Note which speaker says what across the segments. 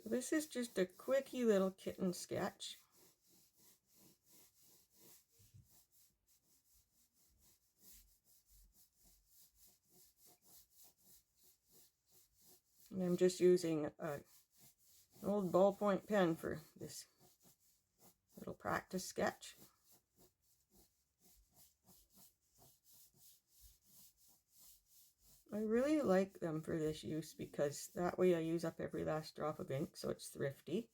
Speaker 1: So this is just a quickie little kitten sketch. And I'm just using an old ballpoint pen for this little practice sketch. I really like them for this use because that way I use up every last drop of ink, so it's thrifty.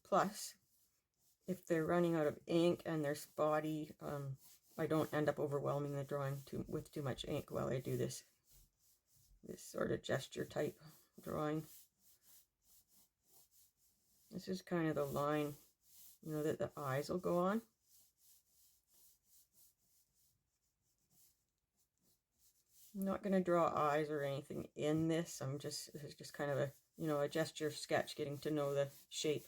Speaker 1: Plus, if they're running out of ink and they're spotty, I don't end up overwhelming the drawing with too much ink while I do this sort of gesture type drawing. This is kind of the line, you know, that the eyes will go on. I'm not going to draw eyes or anything in this. This is just kind of a, you know, a gesture sketch, getting to know the shape.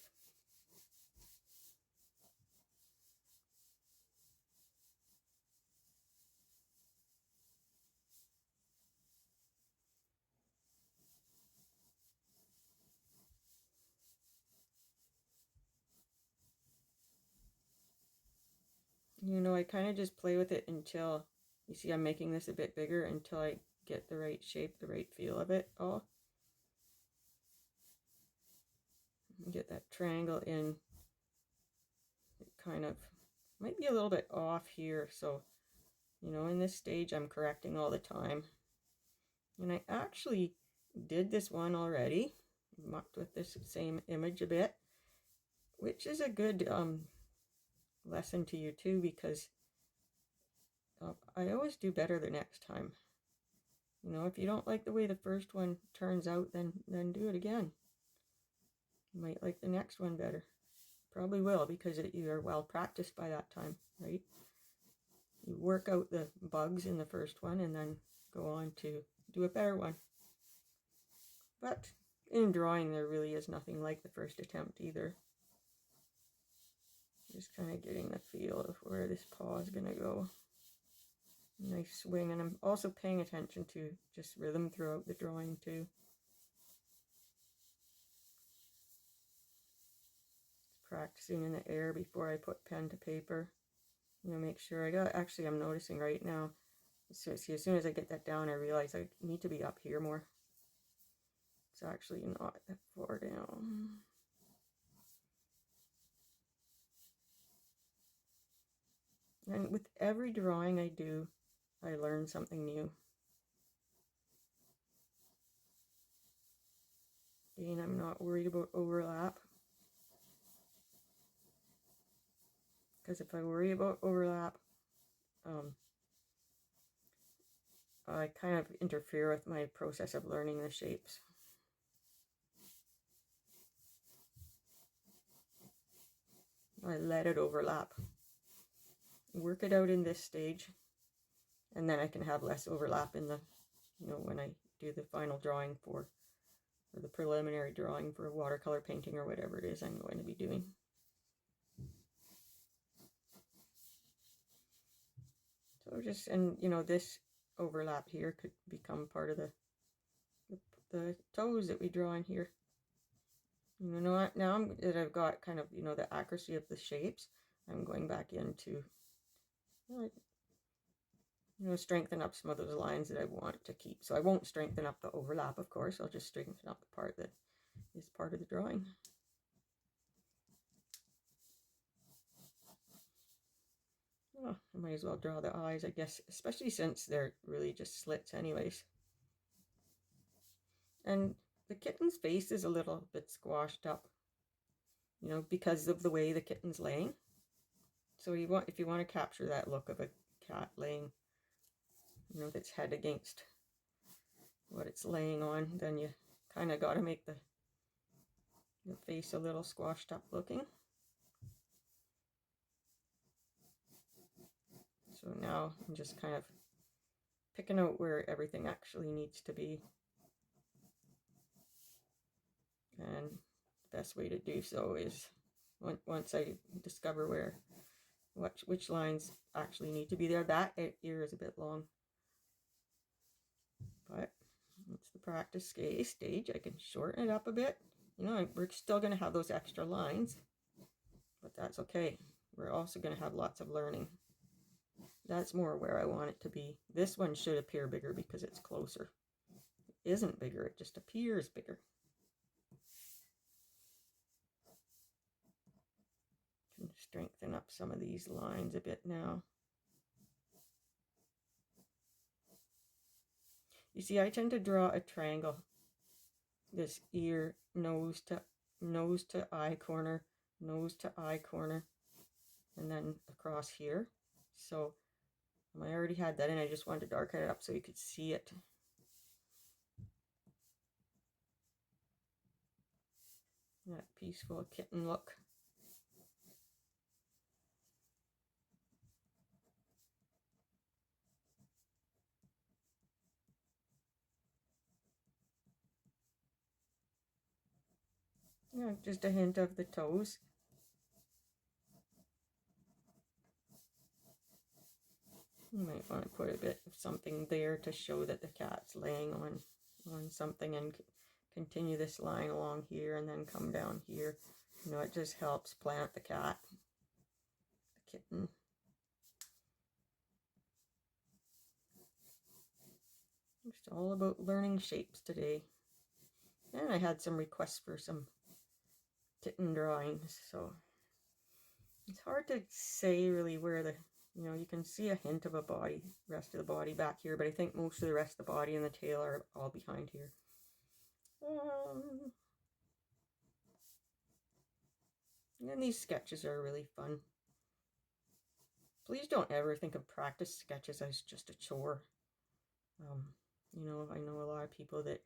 Speaker 1: You know, I kind of just play with it until, you see I'm making this a bit bigger until I get the right shape, the right feel of it all. Get that triangle in. It kind of might be a little bit off here, so, you know, in this stage I'm correcting all the time. And I actually did this one already, mucked with this same image a bit, which is a good lesson to you too, because I always do better the next time. You know, if you don't like the way the first one turns out, then do it again. You might like the next one better. Probably will, because you are well practiced by that time, right? You work out the bugs in the first one and then go on to do a better one. But in drawing, there really is nothing like the first attempt either. Just kind of getting the feel of where this paw is going to go. Nice swing, and I'm also paying attention to just rhythm throughout the drawing too. Practicing in the air before I put pen to paper. You know, make sure actually I'm noticing right now, so see, as soon as I get that down, I realize I need to be up here more. It's actually not that far down. And with every drawing I do, I learn something new. Again, I'm not worried about overlap, because if I worry about overlap, I kind of interfere with my process of learning the shapes. I let it overlap. Work it out in this stage, and then I can have less overlap in the, you know, when I do the final drawing or the preliminary drawing for watercolor painting or whatever it is I'm going to be doing. So just, and you know, this overlap here could become part of the toes that we draw in here. You know, now that I've got kind of, you know, the accuracy of the shapes, I'm going back into, you know, strengthen up some of those lines that I want to keep. So I won't strengthen up the overlap, of course. I'll just strengthen up the part that is part of the drawing. Oh, I might as well draw the eyes, I guess, especially since they're really just slits anyways. And the kitten's face is a little bit squashed up, you know, because of the way the kitten's laying. So if you want to capture that look of a cat laying, you know, with its head against what it's laying on, then you kind of got to make the face a little squashed up looking. So now I'm just kind of picking out where everything actually needs to be. And the best way to do so is once I discover which lines actually need to be there. That ear is a bit long, but it's the practice stage. I can shorten it up a bit You know, we're still going to have those extra lines, but that's okay. We're also going to have lots of learning. That's more where I want it to be. This one should appear bigger because it's closer. It isn't bigger, it just appears bigger. Can strengthen up some of these lines a bit now. You see, I tend to draw a triangle. This ear, nose to eye corner, nose to eye corner, and then across here. So I already had that in. I just wanted to darken it up so you could see it. That peaceful kitten look. Yeah, just a hint of the toes. You might want to put a bit of something there to show that the cat's laying on something, and continue this line along here and then come down here. You know, it just helps plant the cat, the kitten. Just all about learning shapes today. And I had some requests for some kitten drawings, so it's hard to say really where the, you know, you can see a hint of a body, rest of the body back here, but I think most of the rest of the body and the tail are all behind here. And these sketches are really fun. Please don't ever think of practice sketches as just a chore. You know, I know a lot of people that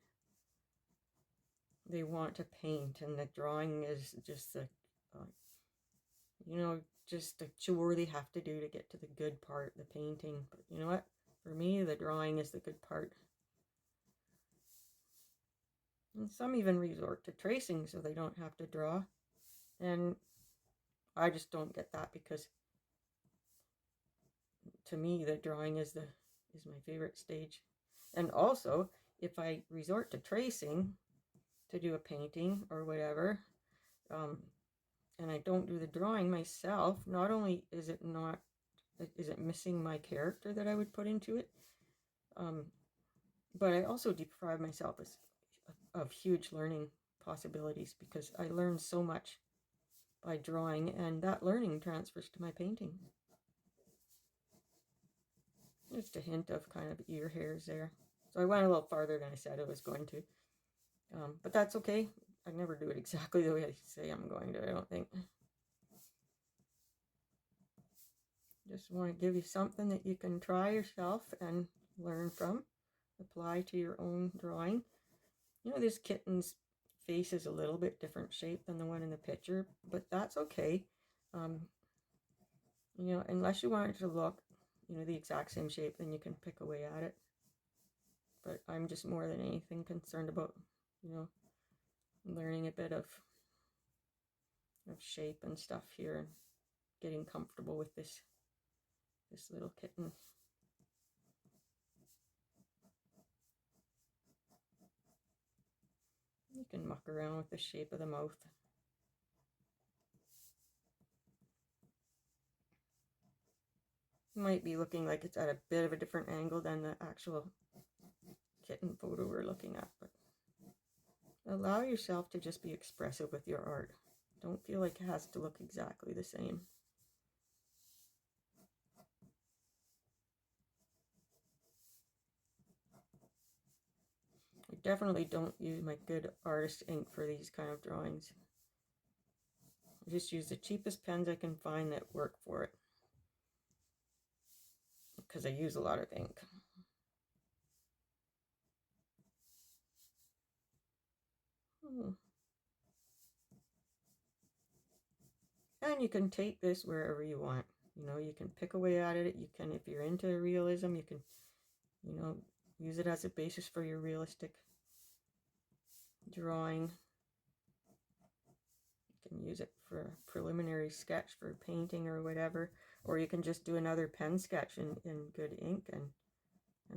Speaker 1: they want to paint, and the drawing is just the, you know, just a chore they have to do to get to the good part, the painting. But you know what? For me, the drawing is the good part. And some even resort to tracing so they don't have to draw. And I just don't get that, because to me, the drawing is my favorite stage. And also, if I resort to tracing to do a painting or whatever, and I don't do the drawing myself, not only is it missing my character that I would put into it, but I also deprive myself of huge learning possibilities, because I learn so much by drawing, and that learning transfers to my painting. Just a hint of kind of ear hairs there. So I went a little farther than I said I was going to. But that's okay. I never do it exactly the way I say I'm going to, I don't think. Just want to give you something that you can try yourself and learn from. Apply to your own drawing. You know, this kitten's face is a little bit different shape than the one in the picture, but that's okay. You know, unless you want it to look, you know, the exact same shape, then you can pick away at it. But I'm just more than anything concerned about, you know, learning a bit of shape and stuff here, and getting comfortable with this little kitten. You can muck around with the shape of the mouth. It might be looking like it's at a bit of a different angle than the actual kitten photo we're looking at, but allow yourself to just be expressive with your art. Don't feel like it has to look exactly the same. I definitely don't use my good artist ink for these kind of drawings. I just use the cheapest pens I can find that work for it, because I use a lot of ink. And you can take this wherever you want. You know, you can pick away at it. You can, if you're into realism, you can, you know, use it as a basis for your realistic drawing. You can use it for a preliminary sketch for painting or whatever, or you can just do another pen sketch in good ink and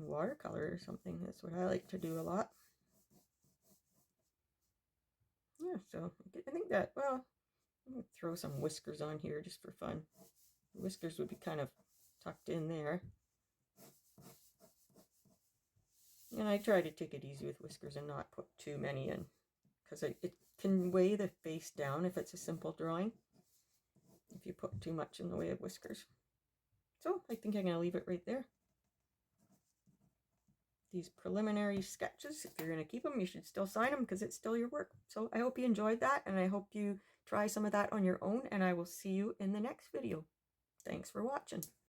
Speaker 1: watercolor or something. That's what I like to do a lot. Yeah, so I think that, well, I'm going to throw some whiskers on here just for fun. The whiskers would be kind of tucked in there. And I try to take it easy with whiskers and not put too many in, because it can weigh the face down if it's a simple drawing, if you put too much in the way of whiskers. So I think I'm going to leave it right there. These preliminary sketches, if you're going to keep them, you should still sign them because it's still your work. So I hope you enjoyed that, and I hope you try some of that on your own, and I will see you in the next video. Thanks for watching.